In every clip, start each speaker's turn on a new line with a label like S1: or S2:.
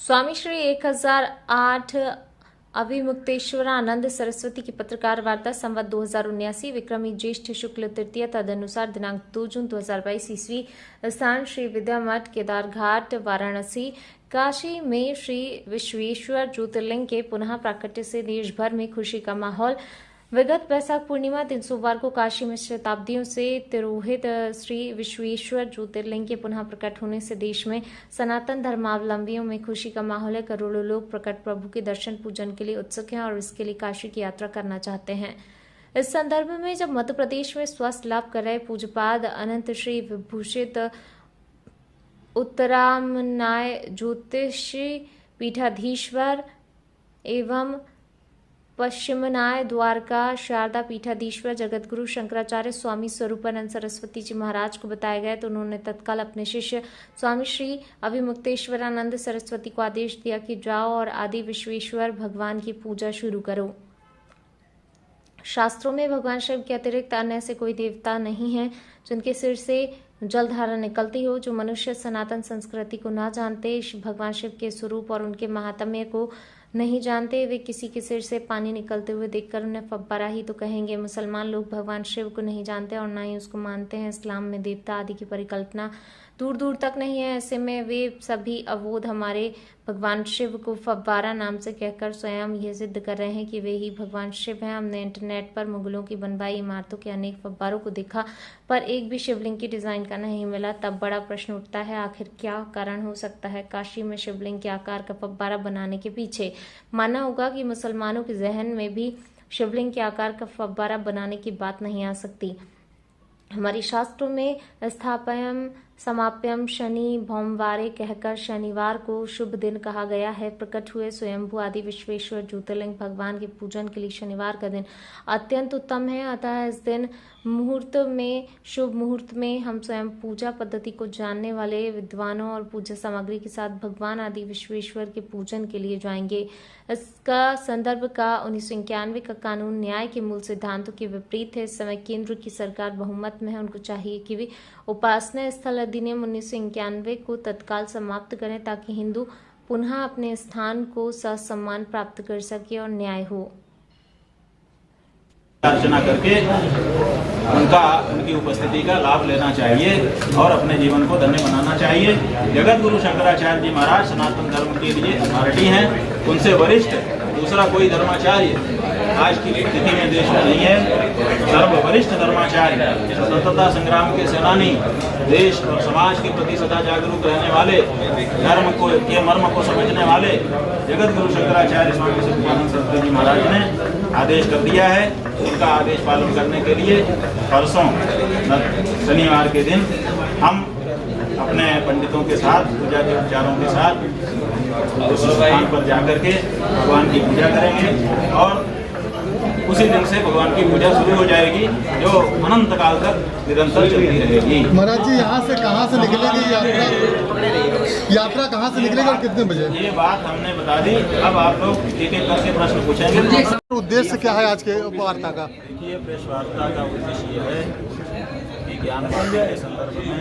S1: स्वामी श्री 1008 अभिमुक्तेश्वरानंद सरस्वती की पत्रकार वार्ता संवत 2079 विक्रमी ज्येष्ठ शुक्ल तृतीय तदनुसार दिनांक 2 जून 2022 ईस्वी स्थान श्री विद्या मठ केदारघाट वाराणसी काशी में श्री विश्वेश्वर ज्योतिर्लिंग के पुनः प्राकट्य से देश भर में खुशी का माहौल। विगत वैशाख पूर्णिमा दिन सोमवार को काशी में शताब्दियों से तिरोहित श्री विश्वेश्वर ज्योतिर्लिंग के पुनः प्रकट होने से देश में सनातन धर्मावलंबियों में खुशी का माहौल है। करोड़ों लोग प्रकट प्रभु के दर्शन पूजन के लिए उत्सुक हैं और इसके लिए काशी की यात्रा करना चाहते हैं। इस संदर्भ में जब मध्य प्रदेश में स्वास्थ्य लाभ कर रहे पूज्यपाद अनंत श्री विभूषित उत्तरामनाय ज्योतिष पीठाधीश्वर एवं पश्चिमनाय द्वारका शारदा पीठाधीश्वर जगतगुरु शंकराचार्य स्वामी स्वरूपानंद सरस्वती जी महाराज को बताया गया तो उन्होंने तत्काल अपने शिष्य स्वामी श्री अभिमुक्तेश्वरानंद सरस्वती को आदेश दिया कि जाओ और आदि विश्वेश्वर भगवान की पूजा शुरू करो। शास्त्रों में भगवान शिव के अतिरिक्त अन्य ऐसे कोई देवता नहीं है जिनके सिर से जलधारा निकलती हो। जो मनुष्य सनातन संस्कृति को ना जानते, भगवान शिव के स्वरूप और उनके महात्म्य को नहीं जानते, वे किसी के सिर से पानी निकलते हुए देखकर उन्हें फब्बारा ही तो कहेंगे। मुसलमान लोग भगवान शिव को नहीं जानते और ना ही उसको मानते हैं। इस्लाम में देवता आदि की परिकल्पना दूर दूर तक नहीं है। ऐसे में वे सभी अवोध हमारे भगवान शिव को फब्बारा नाम से कहकर स्वयं यह सिद्ध कर रहे हैं कि वे ही भगवान शिव हैं। हमने इंटरनेट पर मुगलों की बनवाई इमारतों के अनेक फब्बारों को देखा पर एक भी शिवलिंग की डिजाइन का नहीं मिला। तब बड़ा प्रश्न उठता है, आखिर क्या कारण हो सकता है काशी में शिवलिंग के आकार का फब्बारा बनाने के पीछे? मानना होगा कि मुसलमानों के जहन में भी शिवलिंग के आकार का फब्बारा बनाने की बात नहीं आ सकती। हमारी शास्त्रों में स्थापयम समाप्यम शनि भौमवारे कहकर शनिवार को शुभ दिन कहा गया है। प्रकट हुए स्वयंभू आदि विश्वेश्वर ज्योतिर्लिंग भगवान के पूजन के लिए शनिवार का दिन अत्यंत उत्तम है। अतः इस दिन मुहूर्त में शुभ मुहूर्त में हम स्वयं पूजा पद्धति को जानने वाले विद्वानों और पूजा सामग्री के साथ भगवान आदि विश्वेश्वर के पूजन के लिए जाएंगे। इसका संदर्भ का 1991 का कानून न्याय के मूल सिद्धांतों के विपरीत है। इस समय केंद्र की सरकार बहुमत में है। उनको चाहिए कि वे उपासना स्थल अधिनियम 1991 को तत्काल समाप्त करें ताकि हिंदू पुनः अपने स्थान को ससम्मान प्राप्त कर सके और न्याय हो।
S2: अर्चना करके उनकी उपस्थिति का लाभ लेना चाहिए और अपने जीवन को धन्य बनाना चाहिए। जगत गुरु शंकराचार्य जी महाराज सनातन धर्म के लिए अथॉरिटी हैं। उनसे वरिष्ठ दूसरा कोई धर्माचार्य आज की स्थिति में देश में नहीं है। सर्ववरिष्ठ धर्माचार्य, स्वतंत्रता संग्राम के सेनानी, देश और समाज के प्रति सदा जागरूक रहने वाले, धर्म को के मर्म को समझने वाले जगत गुरु शंकराचार्य स्वामी स्वरूपानंद सरस्वती जी महाराज ने आदेश कर दिया है। उनका आदेश पालन करने के लिए परसों शनिवार के दिन हम अपने पंडितों के साथ पूजा के उपचारों के साथ उस स्थान पर जाकर के भगवान की पूजा करेंगे और उसी दिन से भगवान की पूजा शुरू हो जाएगी जो अनंत काल तक निरंतर चलती रहेगी।
S3: महाराज जी यहाँ से कहाँ से निकलेगी यात्रा कहाँ से निकलेगी और कितने बजे?
S2: ये बात हमने बता दी। अब आप लोग एक एक करके प्रश्न पूछेंगे।
S3: उद्देश्य क्या है आज के वार्ता का?
S2: देखिए, प्रेस वार्ता का उद्देश्य ये है कि ज्ञान बांटने के संदर्भ में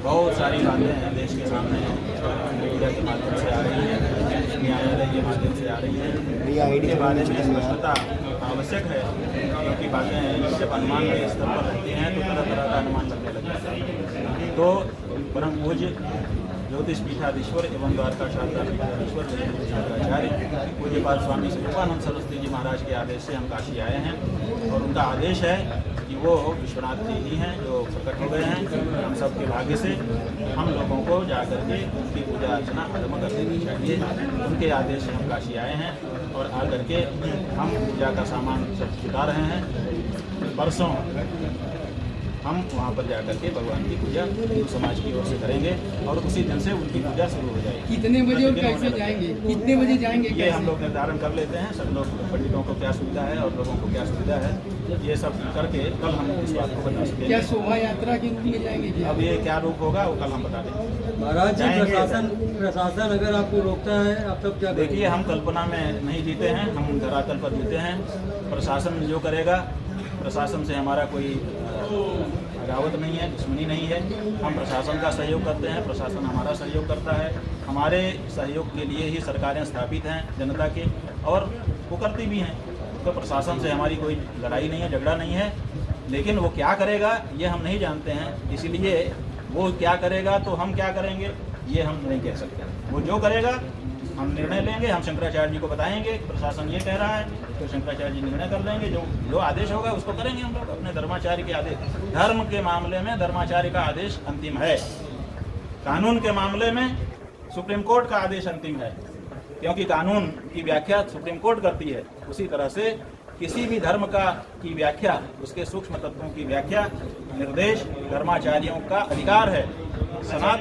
S2: बहुत सारी बातें हैं देश के सामने मीडिया के माध्यम से आ रही है, न्यायालय के माध्यम से आ रही है। इसके बारे में स्पष्टता आवश्यक है क्योंकि बातें जब अनुमान के स्तर पर रहती हैं तो तरह तरह का अनुमान लगने लग जाता है। तो परम पूज्य ज्योतिष पीठाधीश्वर एवं द्वारका शारदा पीठाधीश्वर शंकराचार्य पूज्यपाद स्वामी स्वरूपानंद सरस्वती जी महाराज के आदेश से हम काशी आए हैं और उनका आदेश है कि वो विश्वनाथ जी ही हैं जो प्रकट हो गए हैं। हम सबके भाग्य से हम लोगों को जाकर के उनकी पूजा अर्चना आरम्भ कर देनी चाहिए। उनके आदेश से हम काशी आए हैं और आकर के हम पूजा का सामान सब जुटा रहे हैं। परसों हम वहाँ पर जाकर के भगवान की पूजा हिंदू समाज की ओर से करेंगे और उसी दिन से उनकी पूजा शुरू हो जाएगी।
S4: कितने बजे और कैसे जाएंगे? कितने बजे जाएंगे?
S2: ये हम लोग निर्धारण कर लेते हैं। सब लोग पंडितों को क्या सुविधा है और लोगों को क्या सुविधा है, ये सब करके कल हम इस बात को बता सकेंगे।
S4: क्या शोभा यात्रा के रूप में जाएंगे?
S2: अब ये क्या रूप होगा वो कल हम बता देंगे।
S5: महाराज जी, प्रशासन अगर आपको रोकता है आप तब क्या?
S2: देखिए, हम कल्पना में नहीं जीते हैं, हम धरातल पर जीते हैं। प्रशासन जो करेगा, प्रशासन से हमारा कोई अदावत नहीं है, दुश्मनी नहीं है। हम प्रशासन का सहयोग करते हैं, प्रशासन हमारा सहयोग करता है। हमारे सहयोग के लिए ही सरकारें स्थापित हैं जनता के, और वो करती भी हैं। तो प्रशासन से हमारी कोई लड़ाई नहीं है, झगड़ा नहीं है, लेकिन वो क्या करेगा ये हम नहीं जानते हैं। इसलिए वो क्या करेगा तो हम क्या करेंगे ये हम नहीं कह सकते। वो जो करेगा हम निर्णय लेंगे, हम शंकराचार्य जी को बताएंगे प्रशासन ये कह रहा है, तो शंकराचार्य जी निर्णय कर लेंगे। जो आदेश होगा उसको करेंगे हम लोग। अपने धर्माचार्य के आदेश, धर्म के मामले में धर्माचार्य का आदेश अंतिम है, कानून के मामले में सुप्रीम कोर्ट का आदेश अंतिम है, क्योंकि कानून की व्याख्या सुप्रीम कोर्ट करती है। उसी तरह से किसी भी धर्म की व्याख्या, उसके सूक्ष्म तत्वों की व्याख्या, निर्देश धर्माचार्यों का अधिकार है। सनातन